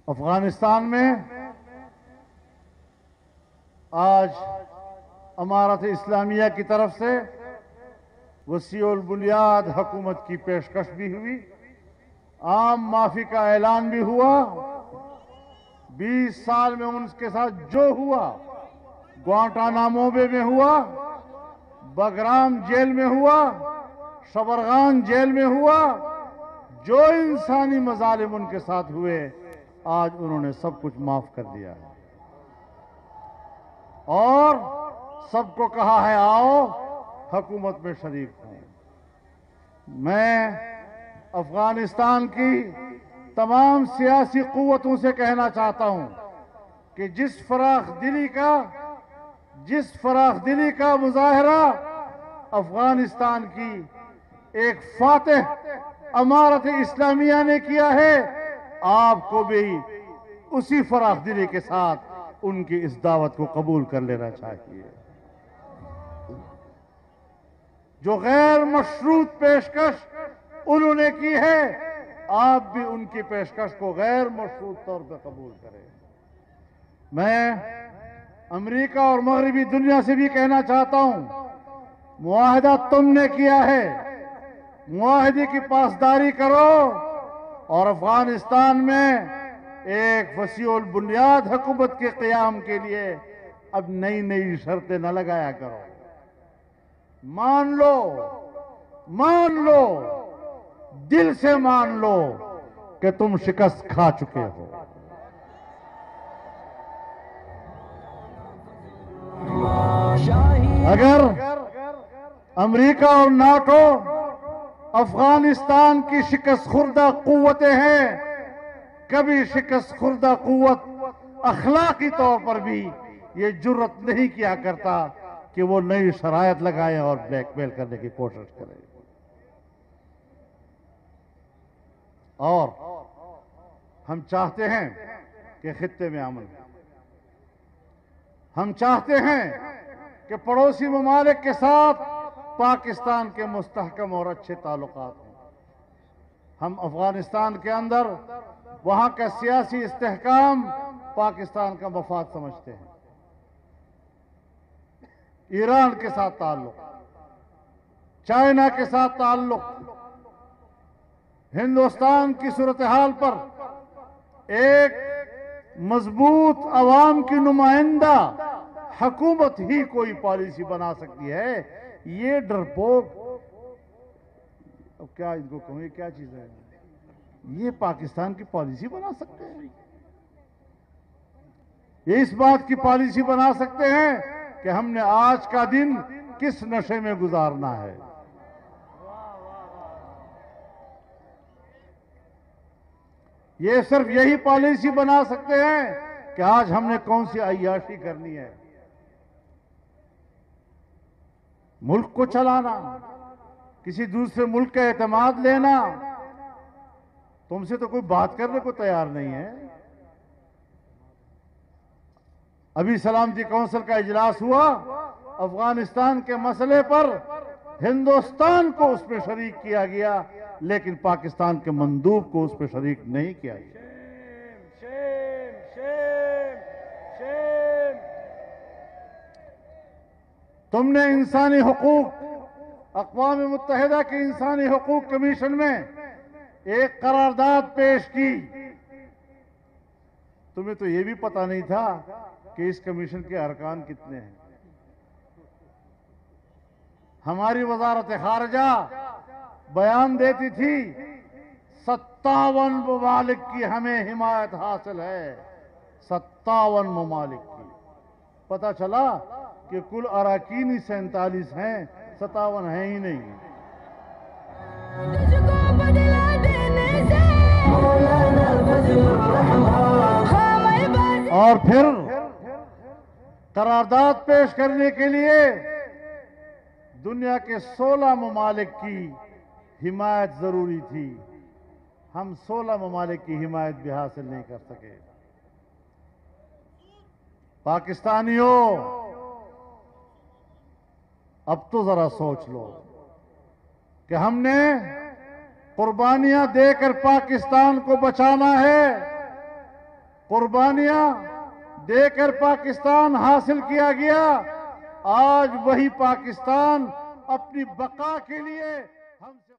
افغانستان میں آج امارت اسلامیہ کی طرف سے وسیع البنیاد حکومت کی پیشکش بھی ہوئی، عام معافی کا اعلان بھی ہوا۔ 20 سال میں ان کے ساتھ جو ہوا، گوانٹانامو بے میں ہوا، بگرام جیل میں ہوا، شبرغان جیل میں ہوا، جو انسانی مظالم ان کے ساتھ ہوئے، آج انہوں نے سب کچھ معاف کر دیا ہے اور سب کو کہا ہے آؤ حکومت میں شریک ہوں۔ میں افغانستان کی تمام سیاسی قوتوں سے کہنا چاہتا ہوں کہ جس فراخ دلی کا مظاہرہ افغانستان کی ایک فاتح امارت اسلامیہ نے کیا ہے، آپ کو بھی اسی فراخ دلی کے ساتھ ان کی اس دعوت کو قبول کر لینا چاہیے۔ جو غیر مشروط پیشکش انہوں نے کی ہے، آپ بھی ان کی پیشکش کو غیر مشروط طور پہ قبول کریں۔ میں امریکہ اور مغربی دنیا سے بھی کہنا چاہتا ہوں، معاہدہ تم نے کیا ہے، معاہدے کی پاسداری کرو اور افغانستان میں ایک وسیع البنیاد حکومت کے قیام کے لیے اب نئی شرطیں نہ لگایا کرو۔ مان لو، دل سے مان لو کہ تم شکست کھا چکے ہو۔ اگر امریکہ اور ناٹو افغانستان کی شکست خوردہ قوتیں ہیں، کبھی شکست خوردہ قوت اخلاقی طور پر بھی یہ جرت نہیں کیا کرتا کہ وہ نئی شرائط لگائیں اور بلیک میل کرنے کی کوشش کریں۔ اور ہم چاہتے ہیں کہ خطے میں امن ہو، ہم چاہتے ہیں کہ پڑوسی ممالک کے ساتھ پاکستان کے مستحکم اور اچھے تعلقات ہوں۔ ہم افغانستان کے اندر وہاں کا سیاسی استحکام پاکستان کا مفاد سمجھتے ہیں۔ ایران کے ساتھ تعلق، چائنا کے ساتھ تعلق، ہندوستان کی صورتحال پر ایک مضبوط عوام کی نمائندہ حکومت ہی کوئی پالیسی بنا سکتی ہے۔ یہ ڈرپوک، اب کیا ان کو کہوں، یہ کیا چیز ہے، یہ پاکستان کی پالیسی بنا سکتے ہیں؟ یہ اس بات کی پالیسی بنا سکتے ہیں کہ ہم نے آج کا دن کس نشے میں گزارنا ہے؟ یہ صرف یہی پالیسی بنا سکتے ہیں کہ آج ہم نے کون سی عیاشی کرنی ہے۔ ملک کو چلانا، کسی دوسرے ملک کا اعتماد لینا، تم سے تو کوئی بات کرنے کو تیار نہیں ہے۔ ابھی سلامتی کونسل کا اجلاس ہوا، افغانستان کے مسئلے پر ہندوستان کو اس میں شریک کیا گیا، لیکن پاکستان کے مندوب کو اس پہ شریک نہیں کیا گیا۔ تم نے انسانی حقوق، اقوام متحدہ کے انسانی حقوق کمیشن میں ایک قرارداد پیش کی، تمہیں تو یہ بھی پتہ نہیں تھا کہ اس کمیشن کے ارکان کتنے ہیں۔ ہماری وزارت خارجہ بیان دیتی تھی 57 ممالک کی ہمیں حمایت حاصل ہے، 57 ممالک کی۔ پتہ چلا کہ کل اراکین ہی 47 ہیں، 57 ہیں ہی نہیں۔ اور پھر قرارداد پیش کرنے کے لیے دنیا کے 16 ممالک کی حمایت ضروری تھی۔ ہم 16 ممالک کی حمایت بھی حاصل نہیں کر سکے۔ پاکستانیوں، اب تو ذرا سوچ لو کہ ہم نے قربانیاں دے کر پاکستان کو بچانا ہے قربانیاں دے کر پاکستان حاصل کیا گیا، آج وہی پاکستان اپنی بقا کے لیے ہم سے